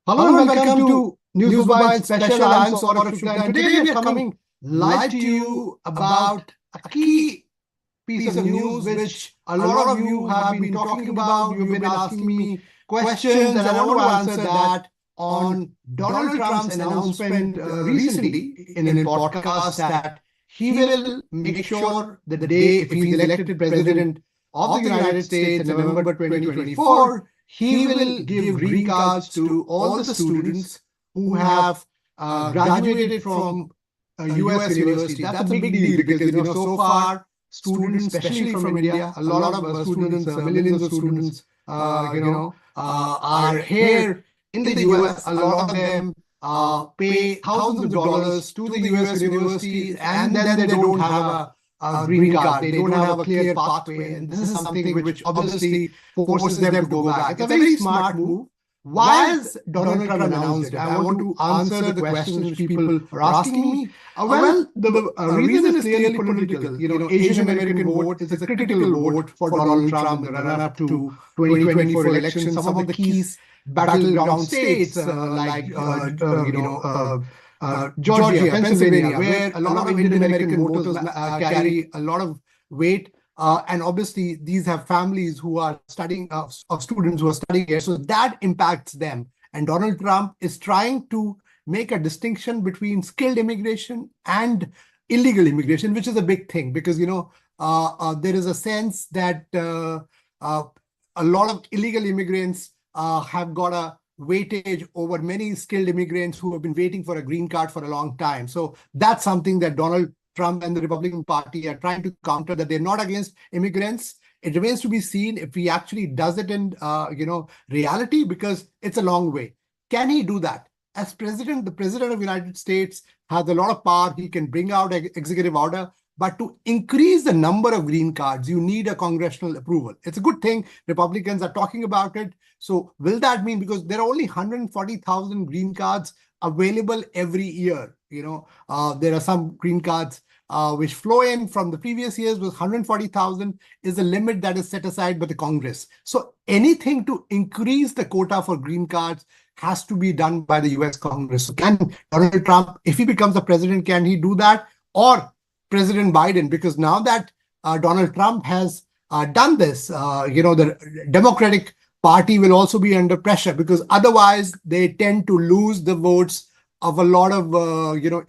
Hello and welcome to NewsMobile Special. I'm Saurabh Shukla, and today we are coming live to you about a key piece of news which a lot of you have been talking about. You've been asking me questions, and I want to answer that on Donald Trump's announcement recently in a podcast that he will make sure that the day if he's elected president of the United States in November 2024, he will give green cards to all the students who have graduated from a US university. That's a big deal because so far students, especially from India, a lot of students, millions of students, are here in the US. A lot of them pay thousands of dollars to the US universities, and then they don't have a green card. They don't have a clear pathway, and this is something which obviously forces them to go back. It's a very smart move. Why has Donald Trump announced it? I want to answer the questions which people are asking me. The reason is clearly political. Asian American vote is a critical vote for Donald Trump in the run-up to 2024 elections. Some of the key battleground states like Georgia, Pennsylvania, where a lot of Indian American voters carry a lot of weight. And obviously, these have families who are studying, of students who are studying here. So that impacts them. And Donald Trump is trying to make a distinction between skilled immigration and illegal immigration, which is a big thing because, there is a sense that a lot of illegal immigrants have got a weightage over many skilled immigrants who have been waiting for a green card for a long time. So that's something that Donald Trump and the Republican Party are trying to counter, that they're not against immigrants. It remains to be seen if he actually does it in reality, because it's a long way. Can he do that? As president, the president of the United States has a lot of power. He can bring out an executive order, but to increase the number of green cards, you need a congressional approval. It's a good thing Republicans are talking about it. So will that mean, because there are only 140,000 green cards available every year, there are some green cards which flow in from the previous years, was 140,000 is the limit that is set aside by the Congress. So anything to increase the quota for green cards has to be done by the US Congress. So can Donald Trump, if he becomes the president, can he do that? Or President Biden? Because now that Donald Trump has done this, the Democratic Party will also be under pressure, because otherwise they tend to lose the votes of a lot of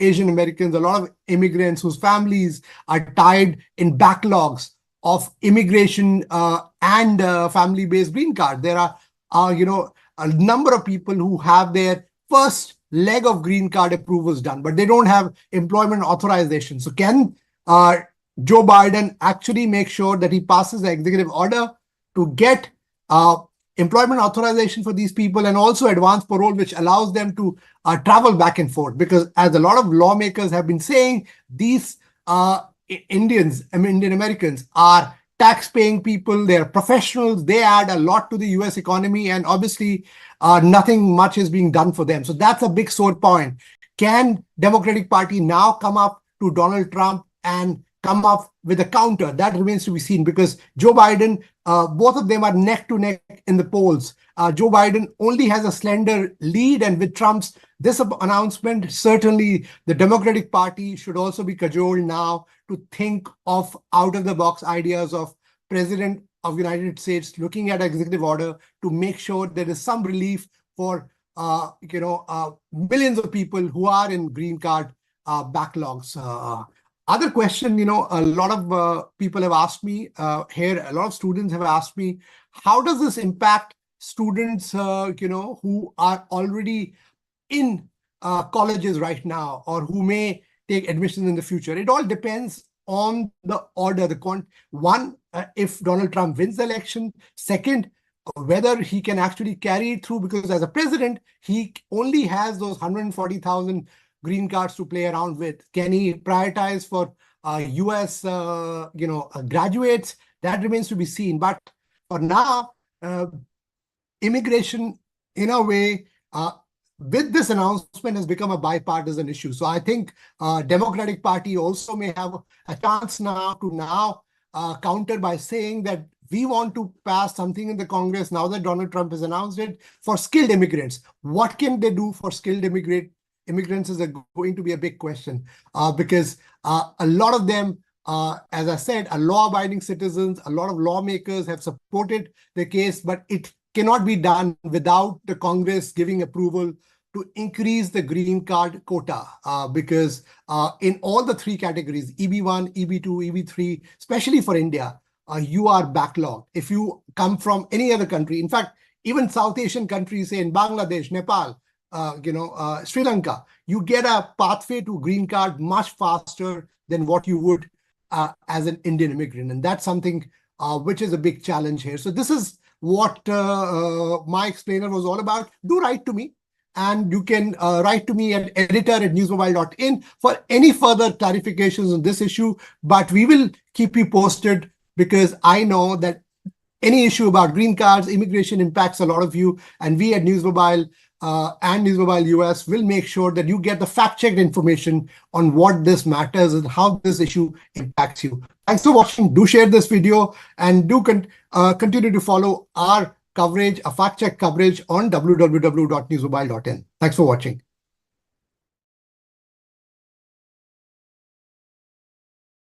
Asian Americans, a lot of immigrants whose families are tied in backlogs of immigration and family-based green card. There are a number of people who have their first leg of green card approvals done, but they don't have employment authorization. So can Joe Biden actually make sure that he passes the executive order to get employment authorization for these people, and also advance parole, which allows them to travel back and forth? Because as a lot of lawmakers have been saying, these Indian Americans are tax-paying people, they're professionals, they add a lot to the US economy, and obviously nothing much is being done for them. So that's a big sore point. Can Democratic Party now come up to Donald Trump and come up with a counter? That remains to be seen, because Joe Biden, both of them are neck to neck in the polls. Joe Biden only has a slender lead, and with Trump's this announcement, certainly the Democratic Party should also be cajoled now to think of out-of-the-box ideas of President of the United States looking at executive order to make sure there is some relief for millions of people who are in green card backlogs. Other question, a lot of people have asked me here, a lot of students have asked me, how does this impact students, who are already in colleges right now, or who may take admissions in the future? It all depends on the order. One, if Donald Trump wins the election. Second, whether he can actually carry it through, because as a president, he only has those 140,000 green cards to play around with. Can he prioritize for US graduates? That remains to be seen. But for now, immigration, in a way, with this announcement, has become a bipartisan issue. So I think Democratic Party also may have a chance now to counter by saying that we want to pass something in the Congress now that Donald Trump has announced it for skilled immigrants. What can they do for skilled immigrants is going to be a big question because a lot of them, as I said, are law-abiding citizens. A lot of lawmakers have supported the case, but it cannot be done without the Congress giving approval to increase the green card quota because in all the three categories, EB1, EB2, EB3, especially for India, you are backlogged. If you come from any other country, in fact, even South Asian countries, say in Bangladesh, Nepal, Sri Lanka, you get a pathway to green card much faster than what you would as an Indian immigrant. And that's something which is a big challenge here. So this is what my explainer was all about. Do write to me. And you can write to me at editor@newsmobile.in for any further clarifications on this issue. But we will keep you posted because I know that any issue about green cards, immigration impacts a lot of you. And we at NewsMobile and NewsMobile US will make sure that you get the fact-checked information on what this matters and how this issue impacts you. Thanks for watching. Do share this video and do continue to follow our coverage, a fact-check coverage on www.newsmobile.in. Thanks for watching.